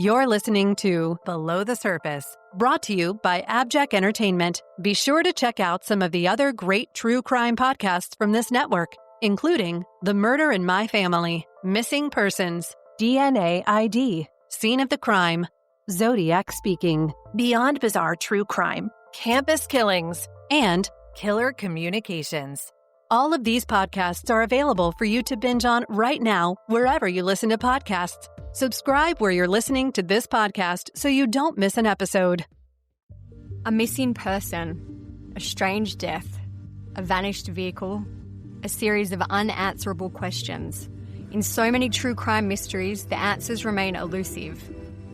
You're listening to Below the Surface, brought to you by AbJack Entertainment. Be sure to check out some of the other great true crime podcasts from this network, including The Murder in My Family, Missing Persons, DNA ID, Scene of the Crime, Zodiac Speaking, Beyond Bizarre True Crime, Campus Killings, and Killer Communications. All of these podcasts are available for you to binge on right now, wherever you listen to podcasts. Subscribe where you're listening to this podcast so you don't miss an episode. A missing person, a strange death, a vanished vehicle, a series of unanswerable questions. In so many true crime mysteries, the answers remain elusive.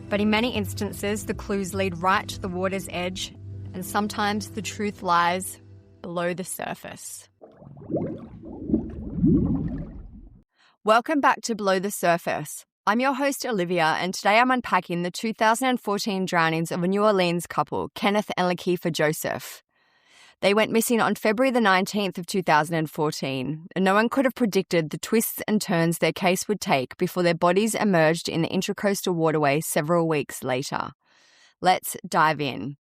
But in many instances, the clues lead right to the water's edge, and sometimes the truth lies below the surface. Welcome back to Below the Surface. I'm your host, Olivia, and today I'm unpacking the 2014 drownings of a New Orleans couple, Kenneth and LaKieffa Joseph. They went missing on February the 19th of 2014, and no one could have predicted the twists and turns their case would take before their bodies emerged in the Intracoastal waterway several weeks later. Let's dive in.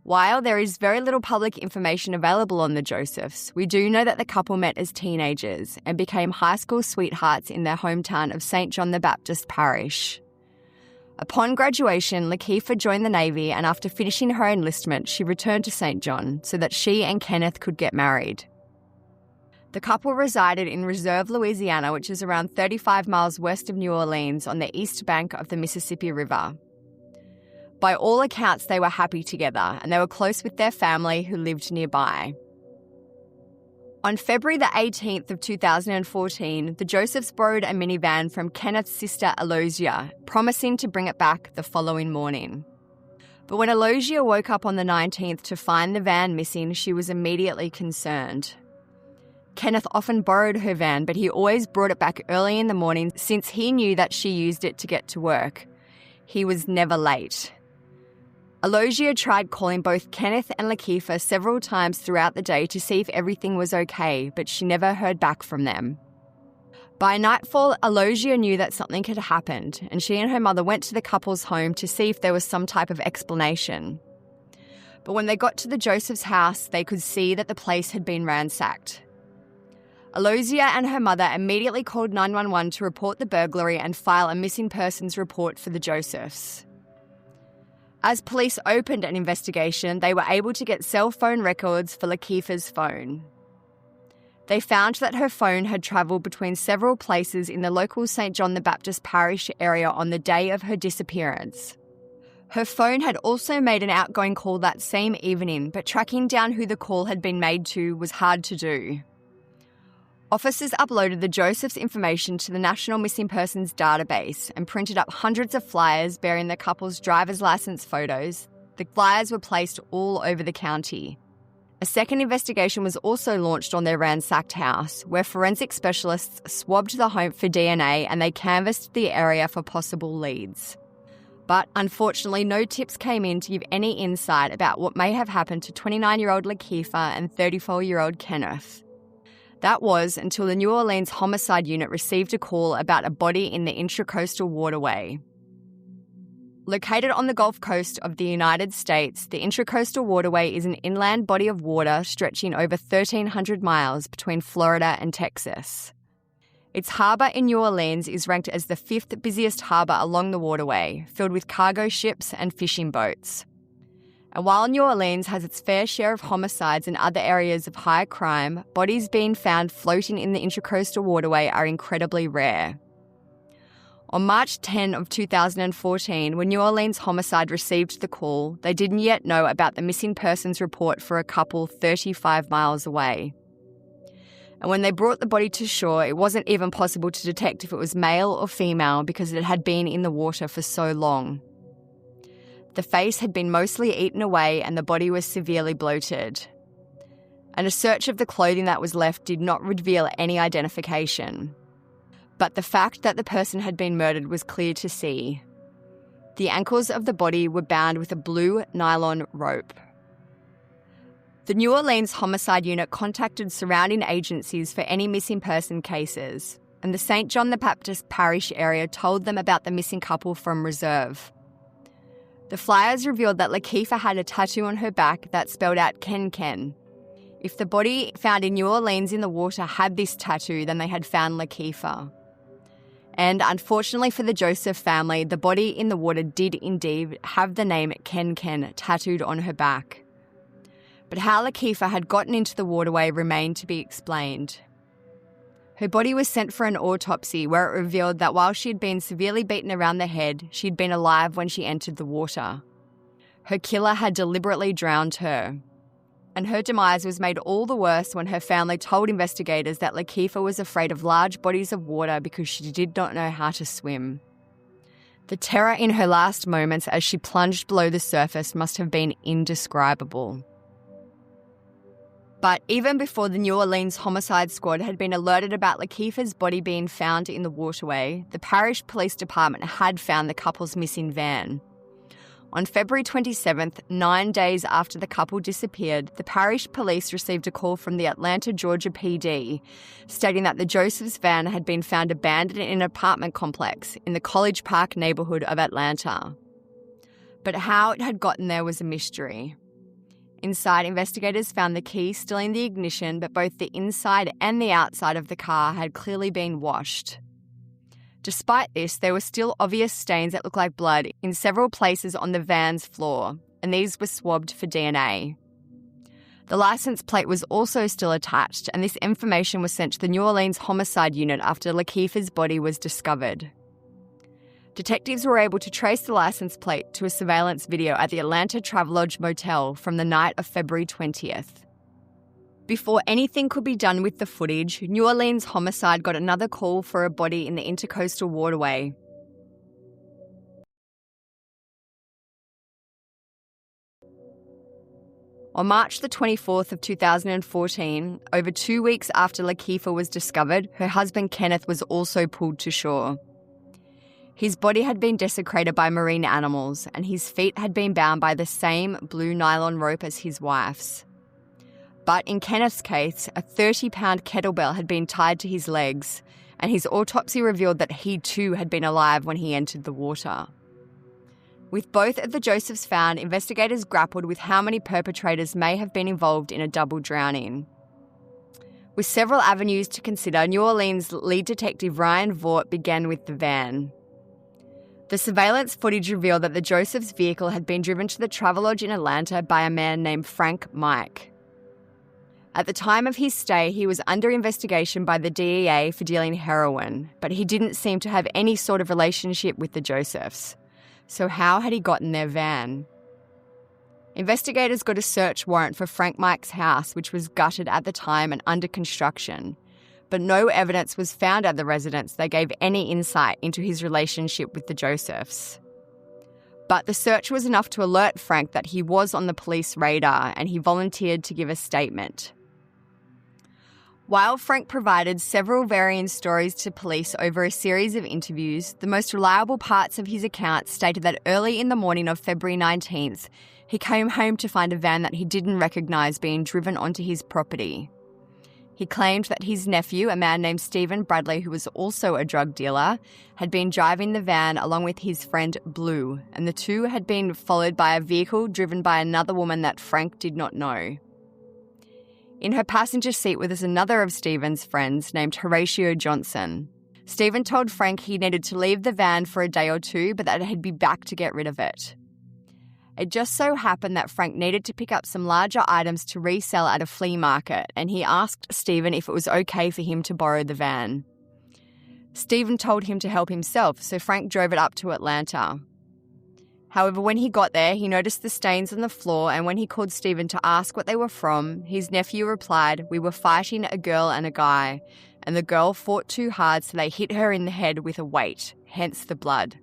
While there is very little public information available on the Josephs, we do know that the couple met as teenagers and became high school sweethearts in their hometown of St. John the Baptist Parish. Upon graduation, LaKieffa joined the Navy, and after finishing her enlistment, she returned to St. John so that she and Kenneth could get married. The couple resided in Reserve, Louisiana, which is around 35 miles west of New Orleans on the east bank of the Mississippi River. By all accounts, they were happy together, and they were close with their family who lived nearby. On February the 18th of 2014, the Josephs borrowed a minivan from Kenneth's sister Aloysia, promising to bring it back the following morning. But when Aloysia woke up on the 19th to find the van missing, she was immediately concerned. Kenneth often borrowed her van, but he always brought it back early in the morning since he knew that she used it to get to work. He was never late. Aloysia tried calling both Kenneth and LaKieffa several times throughout the day to see if everything was okay, but she never heard back from them. By nightfall, Aloysia knew that something had happened, and she and her mother went to the couple's home to see if there was some type of explanation. But when they got to the Josephs' house, they could see that the place had been ransacked. Aloysia and her mother immediately called 911 to report the burglary and file a missing persons report for the Josephs. As police opened an investigation, they were able to get cell phone records for LaKieffa's phone. They found that her phone had travelled between several places in the local St. John the Baptist Parish area on the day of her disappearance. Her phone had also made an outgoing call that same evening, but tracking down who the call had been made to was hard to do. Officers uploaded the Josephs' information to the National Missing Persons database and printed up hundreds of flyers bearing the couple's driver's license photos. The flyers were placed all over the county. A second investigation was also launched on their ransacked house, where forensic specialists swabbed the home for DNA and they canvassed the area for possible leads. But unfortunately, no tips came in to give any insight about what may have happened to 29-year-old LaKieffa and 34-year-old Kenneth. That was until the New Orleans Homicide Unit received a call about a body in the Intracoastal waterway. Located on the Gulf Coast of the United States, the Intracoastal waterway is an inland body of water stretching over 1,300 miles between Florida and Texas. Its harbour in New Orleans is ranked as the 5th busiest harbour along the waterway, filled with cargo ships and fishing boats. And while New Orleans has its fair share of homicides and other areas of high crime, bodies being found floating in the Intracoastal waterway are incredibly rare. On March 10 of 2014, when New Orleans Homicide received the call, they didn't yet know about the missing persons report for a couple 35 miles away. And when they brought the body to shore, it wasn't even possible to detect if it was male or female because it had been in the water for so long. The face had been mostly eaten away and the body was severely bloated. And a search of the clothing that was left did not reveal any identification. But the fact that the person had been murdered was clear to see. The ankles of the body were bound with a blue nylon rope. The New Orleans Homicide Unit contacted surrounding agencies for any missing person cases, and the St. John the Baptist parish area told them about the missing couple from reserve. The flyers revealed that LaKieffa had a tattoo on her back that spelled out Ken Ken. If the body found in New Orleans in the water had this tattoo, then they had found LaKieffa. And unfortunately for the Joseph family, the body in the water did indeed have the name Ken Ken tattooed on her back. But how LaKieffa had gotten into the waterway remained to be explained. Her body was sent for an autopsy where it revealed that while she had been severely beaten around the head, she'd been alive when she entered the water. Her killer had deliberately drowned her. And her demise was made all the worse when her family told investigators that LaKieffa was afraid of large bodies of water because she did not know how to swim. The terror in her last moments as she plunged below the surface must have been indescribable. But even before the New Orleans homicide squad had been alerted about LaKieffa's body being found in the waterway, the parish police department had found the couple's missing van. On February 27th, 9 days after the couple disappeared, the parish police received a call from the Atlanta, Georgia PD, stating that the Joseph's van had been found abandoned in an apartment complex in the College Park neighborhood of Atlanta. But how it had gotten there was a mystery. Inside, investigators found the key still in the ignition, but both the inside and the outside of the car had clearly been washed. Despite this, there were still obvious stains that looked like blood in several places on the van's floor, and these were swabbed for DNA. The license plate was also still attached, and this information was sent to the New Orleans Homicide Unit after LaKieffa's body was discovered. Detectives were able to trace the license plate to a surveillance video at the Atlanta Travelodge Motel from the night of February 20th. Before anything could be done with the footage, New Orleans Homicide got another call for a body in the Intracoastal waterway. On March the 24th of 2014, over 2 weeks after LaKieffa was discovered, her husband Kenneth was also pulled to shore. His body had been desecrated by marine animals, and his feet had been bound by the same blue nylon rope as his wife's. But in Kenneth's case, a 30-pound kettlebell had been tied to his legs, and his autopsy revealed that he too had been alive when he entered the water. With both of the Josephs found, investigators grappled with how many perpetrators may have been involved in a double drowning. With several avenues to consider, New Orleans lead detective Ryan Vaught began with the van. The surveillance footage revealed that the Josephs' vehicle had been driven to the Travelodge in Atlanta by a man named Frank Mike. At the time of his stay, he was under investigation by the DEA for dealing heroin, but he didn't seem to have any sort of relationship with the Josephs. So how had he gotten their van? Investigators got a search warrant for Frank Mike's house, which was gutted at the time and under construction. But no evidence was found at the residence that gave any insight into his relationship with the Josephs. But the search was enough to alert Frank that he was on the police radar, and he volunteered to give a statement. While Frank provided several varying stories to police over a series of interviews, the most reliable parts of his account stated that early in the morning of February 19th, he came home to find a van that he didn't recognise being driven onto his property. He claimed that his nephew, a man named Stephen Bradley, who was also a drug dealer, had been driving the van along with his friend Blue, and the two had been followed by a vehicle driven by another woman that Frank did not know. In her passenger seat was another of Stephen's friends named Horatio Johnson. Stephen told Frank he needed to leave the van for a day or two, but that he'd be back to get rid of it. It just so happened that Frank needed to pick up some larger items to resell at a flea market, and he asked Stephen if it was okay for him to borrow the van. Stephen told him to help himself, so Frank drove it up to Atlanta. However, when he got there, he noticed the stains on the floor, and when he called Stephen to ask what they were from, his nephew replied, "We were fighting a girl and a guy, and the girl fought too hard, so they hit her in the head with a weight, hence the blood."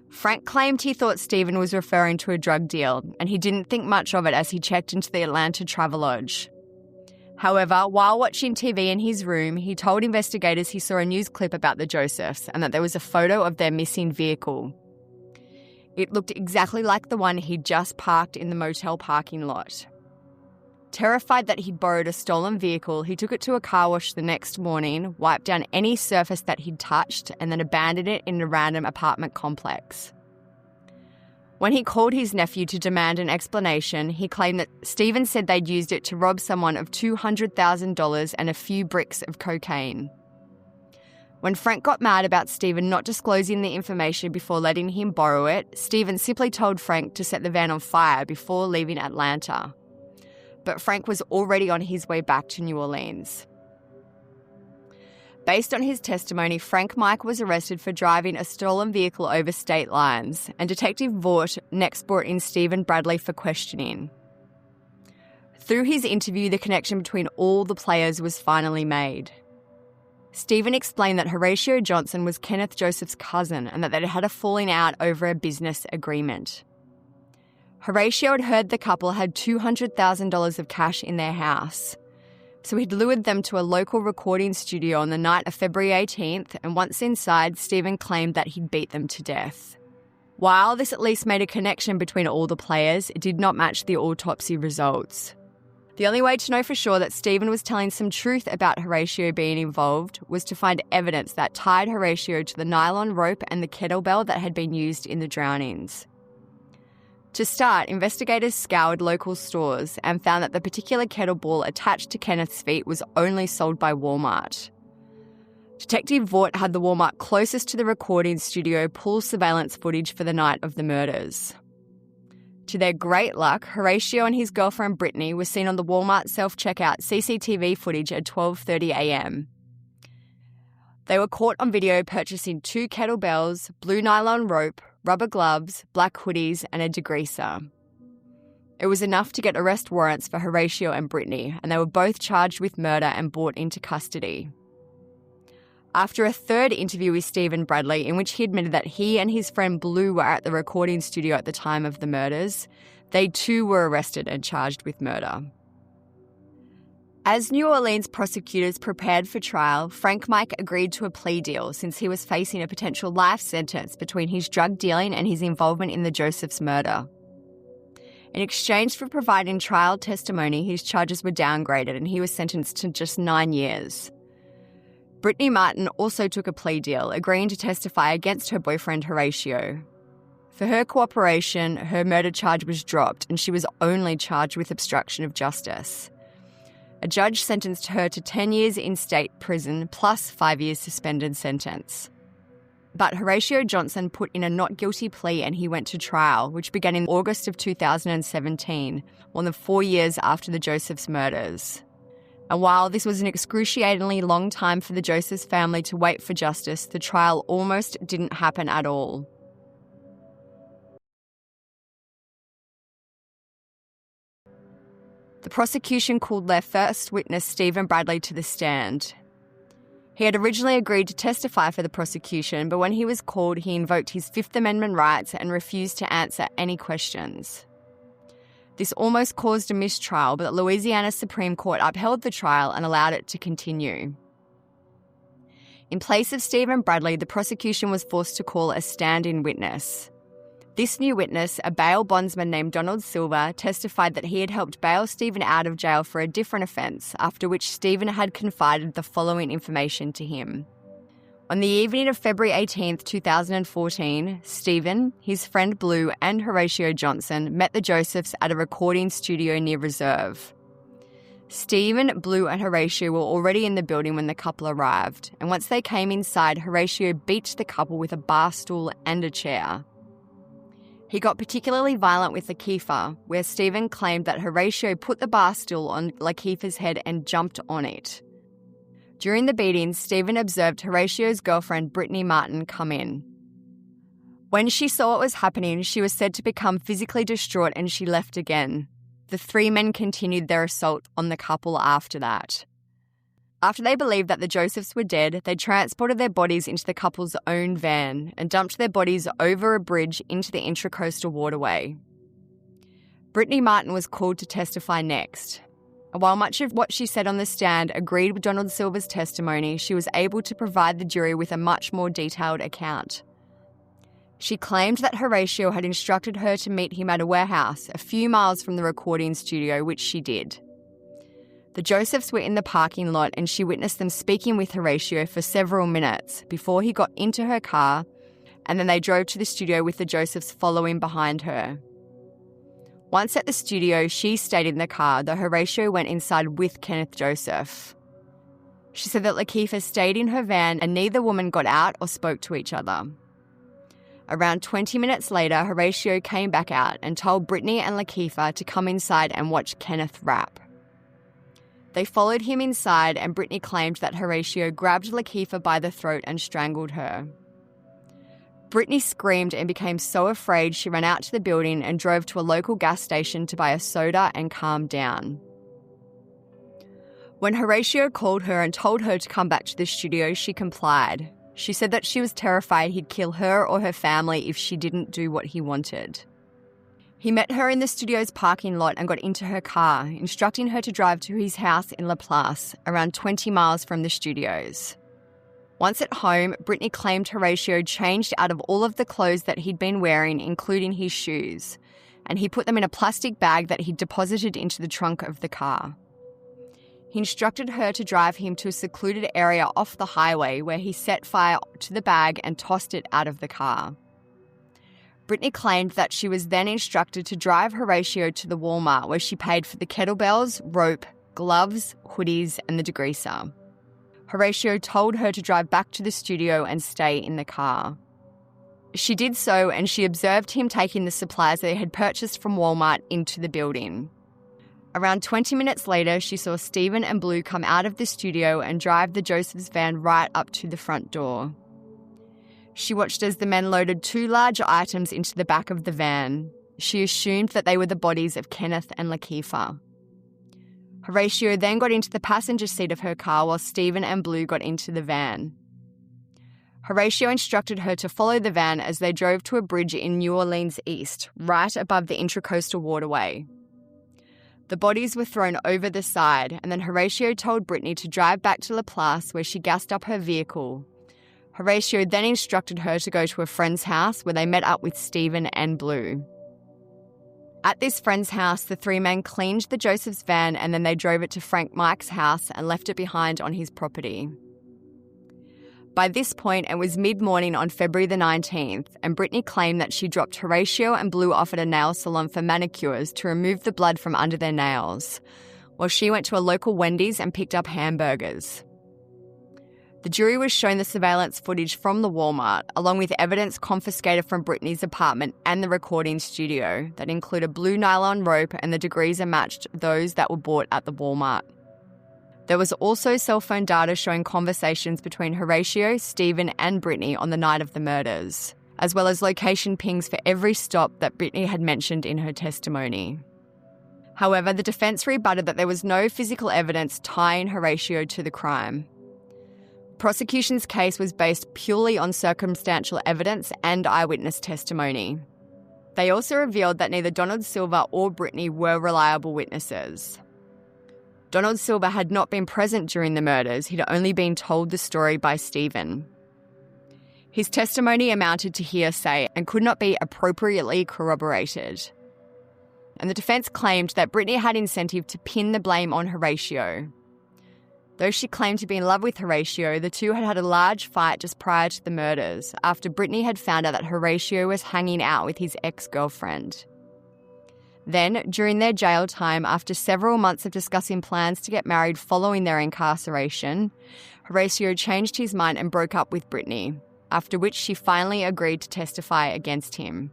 Frank claimed he thought Stephen was referring to a drug deal, and he didn't think much of it as he checked into the Atlanta Travelodge. However, while watching TV in his room, he told investigators he saw a news clip about the Josephs and that there was a photo of their missing vehicle. It looked exactly like the one he'd just parked in the motel parking lot. Terrified that he'd borrowed a stolen vehicle, he took it to a car wash the next morning, wiped down any surface that he'd touched, and then abandoned it in a random apartment complex. When he called his nephew to demand an explanation, he claimed that Stephen said they'd used it to rob someone of $200,000 and a few bricks of cocaine. When Frank got mad about Stephen not disclosing the information before letting him borrow it, Stephen simply told Frank to set the van on fire before leaving Atlanta. But Frank was already on his way back to New Orleans. Based on his testimony, Frank Mike was arrested for driving a stolen vehicle over state lines, and Detective Vaught next brought in Stephen Bradley for questioning. Through his interview, the connection between all the players was finally made. Stephen explained that Horatio Johnson was Kenneth Joseph's cousin and that they'd had a falling out over a business agreement. Horatio had heard the couple had $200,000 of cash in their house, so he'd lured them to a local recording studio on the night of February 18th, and once inside, Stephen claimed that he'd beat them to death. While this at least made a connection between all the players, it did not match the autopsy results. The only way to know for sure that Stephen was telling some truth about Horatio being involved was to find evidence that tied Horatio to the nylon rope and the kettlebell that had been used in the drownings. To start, investigators scoured local stores and found that the particular kettlebell attached to Kenneth's feet was only sold by Walmart. Detective Vaught had the Walmart closest to the recording studio pull surveillance footage for the night of the murders. To their great luck, Horatio and his girlfriend Brittany were seen on the Walmart self-checkout CCTV footage at 12:30 a.m. They were caught on video purchasing 2 kettlebells, blue nylon rope, rubber gloves, black hoodies, and a degreaser. It was enough to get arrest warrants for Horatio and Brittany, and they were both charged with murder and brought into custody. After a third interview with Stephen Bradley, in which he admitted that he and his friend Blue were at the recording studio at the time of the murders, they too were arrested and charged with murder. As New Orleans prosecutors prepared for trial, Frank Mike agreed to a plea deal since he was facing a potential life sentence between his drug dealing and his involvement in the Josephs' murder. In exchange for providing trial testimony, his charges were downgraded and he was sentenced to just 9 years. Brittany Martin also took a plea deal, agreeing to testify against her boyfriend Horatio. For her cooperation, her murder charge was dropped and she was only charged with obstruction of justice. A judge sentenced her to 10 years in state prison plus 5 years suspended sentence. But Horatio Johnson put in a not guilty plea and he went to trial, which began in August of 2017, more than 4 years after the Josephs' murders. And while this was an excruciatingly long time for the Josephs family to wait for justice, the trial almost didn't happen at all. The prosecution called their first witness, Stephen Bradley, to the stand. He had originally agreed to testify for the prosecution, but when he was called, he invoked his Fifth Amendment rights and refused to answer any questions. This almost caused a mistrial, but the Louisiana Supreme Court upheld the trial and allowed it to continue. In place of Stephen Bradley, the prosecution was forced to call a stand-in witness. This new witness, a bail bondsman named Donald Silver, testified that he had helped bail Stephen out of jail for a different offence, after which Stephen had confided the following information to him. On the evening of February 18, 2014, Stephen, his friend Blue, and Horatio Johnson met the Josephs at a recording studio near Reserve. Stephen, Blue, and Horatio were already in the building when the couple arrived, and once they came inside, Horatio beat the couple with a bar stool and a chair. He got particularly violent with LaKieffa, where Stephen claimed that Horatio put the bar stool on LaKieffa's head and jumped on it. During the beating, Stephen observed Horatio's girlfriend Brittany Martin come in. When she saw what was happening, she was said to become physically distraught and she left again. The 3 men continued their assault on the couple after that. After they believed that the Josephs were dead, they transported their bodies into the couple's own van and dumped their bodies over a bridge into the Intracoastal waterway. Brittany Martin was called to testify next. While much of what she said on the stand agreed with Donald Silver's testimony, she was able to provide the jury with a much more detailed account. She claimed that Horatio had instructed her to meet him at a warehouse a few miles from the recording studio, which she did. The Josephs were in the parking lot and she witnessed them speaking with Horatio for several minutes before he got into her car, and then they drove to the studio with the Josephs following behind her. Once at the studio, she stayed in the car, though Horatio went inside with Kenneth Joseph. She said that LaKieffa stayed in her van and neither woman got out or spoke to each other. Around 20 minutes later, Horatio came back out and told Brittany and LaKieffa to come inside and watch Kenneth rap. They followed him inside and Brittany claimed that Horatio grabbed LaKieffa by the throat and strangled her. Brittany screamed and became so afraid she ran out to the building and drove to a local gas station to buy a soda and calm down. When Horatio called her and told her to come back to the studio, she complied. She said that she was terrified he'd kill her or her family if she didn't do what he wanted. He met her in the studio's parking lot and got into her car, instructing her to drive to his house in Laplace, around 20 miles from the studios. Once at home, Brittany claimed Horatio changed out of all of the clothes that he'd been wearing, including his shoes, and he put them in a plastic bag that he'd deposited into the trunk of the car. He instructed her to drive him to a secluded area off the highway where he set fire to the bag and tossed it out of the car. Brittany claimed that she was then instructed to drive Horatio to the Walmart where she paid for the kettlebells, rope, gloves, hoodies, and the degreaser. Horatio told her to drive back to the studio and stay in the car. She did so and she observed him taking the supplies they had purchased from Walmart into the building. Around 20 minutes later, she saw Stephen and Blue come out of the studio and drive the Joseph's van right up to the front door. She watched as the men loaded 2 large items into the back of the van. She assumed that they were the bodies of Kenneth and LaKieffa. Horatio then got into the passenger seat of her car while Stephen and Blue got into the van. Horatio instructed her to follow the van as they drove to a bridge in New Orleans East, right above the Intracoastal waterway. The bodies were thrown over the side, and then Horatio told Brittany to drive back to Laplace where she gassed up her vehicle. Horatio then instructed her to go to a friend's house where they met up with Stephen and Blue. At this friend's house, the 3 men cleaned the Joseph's van and then they drove it to Frank Mike's house and left it behind on his property. By this point, it was mid-morning on February the 19th, and Brittany claimed that she dropped Horatio and Blue off at a nail salon for manicures to remove the blood from under their nails, while she went to a local Wendy's and picked up hamburgers. The jury was shown the surveillance footage from the Walmart, along with evidence confiscated from Brittany's apartment and the recording studio that include a blue nylon rope, and the degreaser matched those that were bought at the Walmart. There was also cell phone data showing conversations between Horatio, Stephen and Brittany on the night of the murders, as well as location pings for every stop that Brittany had mentioned in her testimony. However, the defence rebutted that there was no physical evidence tying Horatio to the crime. Prosecution's case was based purely on circumstantial evidence and eyewitness testimony. They also revealed that neither Donald Silver or Brittany were reliable witnesses. Donald Silver had not been present during the murders, he'd only been told the story by Stephen. His testimony amounted to hearsay and could not be appropriately corroborated. And the defence claimed that Brittany had incentive to pin the blame on Horatio. Though she claimed to be in love with Horatio, the two had had a large fight just prior to the murders, after Brittany had found out that Horatio was hanging out with his ex-girlfriend. Then, during their jail time, after several months of discussing plans to get married following their incarceration, Horatio changed his mind and broke up with Brittany, after which she finally agreed to testify against him.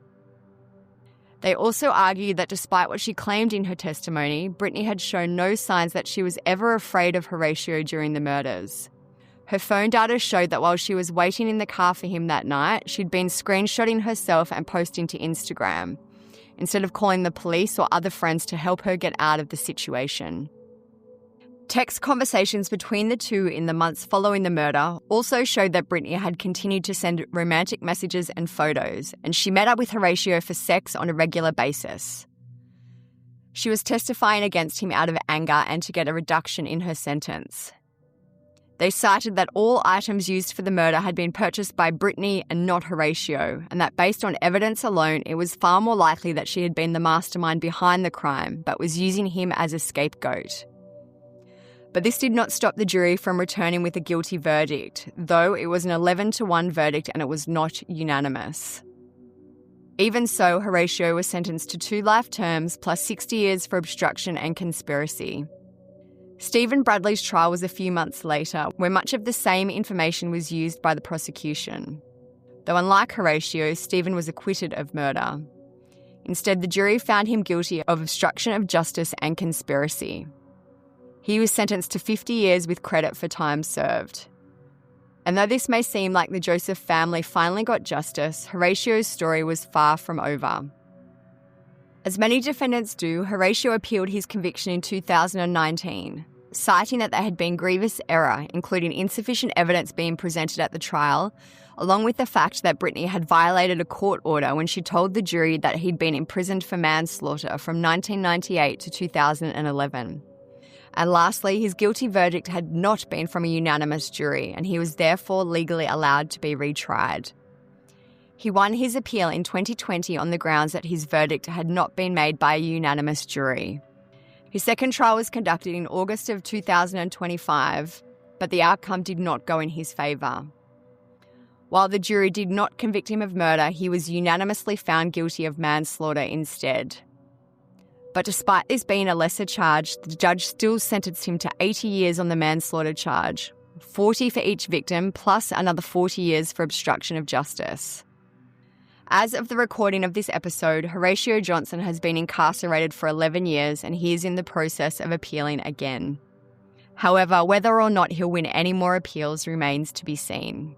They also argued that despite what she claimed in her testimony, Brittany had shown no signs that she was ever afraid of Horatio during the murders. Her phone data showed that while she was waiting in the car for him that night, she'd been screenshotting herself and posting to Instagram, instead of calling the police or other friends to help her get out of the situation. Text conversations between the two in the months following the murder also showed that Brittany had continued to send romantic messages and photos, and she met up with Horatio for sex on a regular basis. She was testifying against him out of anger and to get a reduction in her sentence. They cited that all items used for the murder had been purchased by Brittany and not Horatio, and that based on evidence alone, it was far more likely that she had been the mastermind behind the crime, but was using him as a scapegoat. But this did not stop the jury from returning with a guilty verdict, though it was an 11-1 verdict and it was not unanimous. Even so, Horatio was sentenced to 2 life terms plus 60 years for obstruction and conspiracy. Stephen Bradley's trial was a few months later, where much of the same information was used by the prosecution. Though unlike Horatio, Stephen was acquitted of murder. Instead, the jury found him guilty of obstruction of justice and conspiracy. He was sentenced to 50 years with credit for time served. And though this may seem like the Joseph family finally got justice, Horatio's story was far from over. As many defendants do, Horatio appealed his conviction in 2019, citing that there had been grievous error, including insufficient evidence being presented at the trial, along with the fact that Brittany had violated a court order when she told the jury that he'd been imprisoned for manslaughter from 1998 to 2011. And lastly, his guilty verdict had not been from a unanimous jury, and he was therefore legally allowed to be retried. He won his appeal in 2020 on the grounds that his verdict had not been made by a unanimous jury. His second trial was conducted in August of 2025, but the outcome did not go in his favour. While the jury did not convict him of murder, he was unanimously found guilty of manslaughter instead. But despite this being a lesser charge, the judge still sentenced him to 80 years on the manslaughter charge, 40 for each victim, plus another 40 years for obstruction of justice. As of the recording of this episode, Horatio Johnson has been incarcerated for 11 years and he is in the process of appealing again. However, whether or not he'll win any more appeals remains to be seen.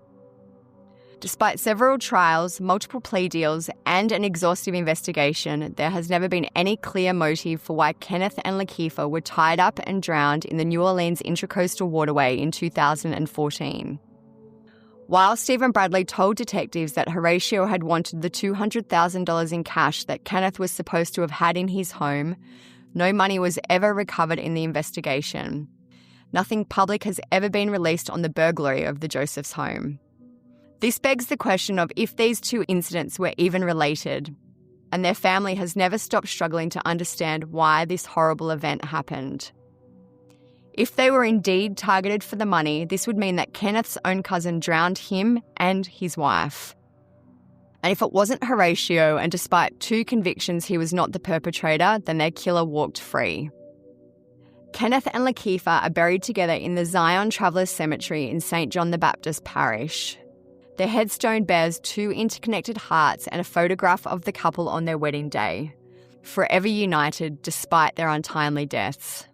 Despite several trials, multiple plea deals, and an exhaustive investigation, there has never been any clear motive for why Kenneth and LaKieffa were tied up and drowned in the New Orleans Intracoastal waterway in 2014. While Stephen Bradley told detectives that Horatio had wanted the $200,000 in cash that Kenneth was supposed to have had in his home, no money was ever recovered in the investigation. Nothing public has ever been released on the burglary of the Josephs' home. This begs the question of if these two incidents were even related, and their family has never stopped struggling to understand why this horrible event happened. If they were indeed targeted for the money, this would mean that Kenneth's own cousin drowned him and his wife. And if it wasn't Horatio, and despite 2 convictions he was not the perpetrator, then their killer walked free. Kenneth and LaKieffa are buried together in the Zion Travelers Cemetery in St. John the Baptist Parish. Their headstone bears 2 interconnected hearts and a photograph of the couple on their wedding day, forever united despite their untimely deaths.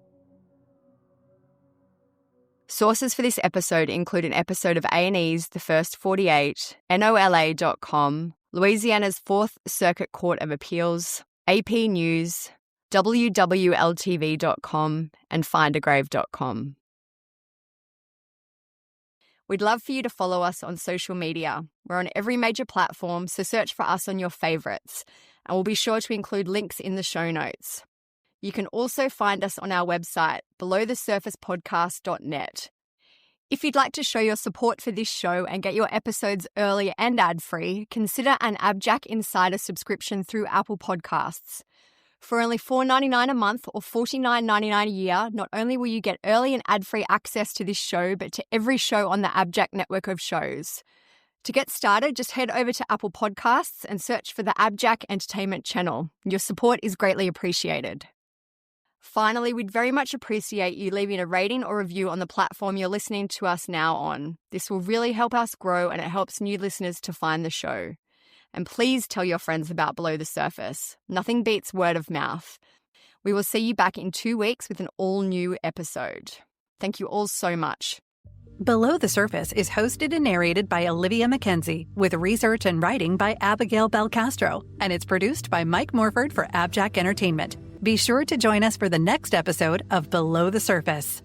Sources for this episode include an episode of A&E's The First 48, NOLA.com, Louisiana's 4th Circuit Court of Appeals, AP News, WWLTV.com, and findagrave.com. We'd love for you to follow us on social media. We're on every major platform, so search for us on your favourites, and we'll be sure to include links in the show notes. You can also find us on our website, belowthesurfacepodcast.net. If you'd like to show your support for this show and get your episodes early and ad-free, consider an AbJack Insider subscription through Apple Podcasts. For only $4.99 a month or $49.99 a year, not only will you get early and ad-free access to this show, but to every show on the AbJack network of shows. To get started, just head over to Apple Podcasts and search for the AbJack Entertainment channel. Your support is greatly appreciated. Finally, we'd very much appreciate you leaving a rating or review on the platform you're listening to us now on. This will really help us grow and it helps new listeners to find the show. And please tell your friends about Below the Surface. Nothing beats word of mouth. We will see you back in 2 weeks with an all-new episode. Thank you all so much. Below the Surface is hosted and narrated by Olivia McKenzie, with research and writing by Abigail Belcastro, and it's produced by Mike Morford for AbJack Entertainment. Be sure to join us for the next episode of Below the Surface.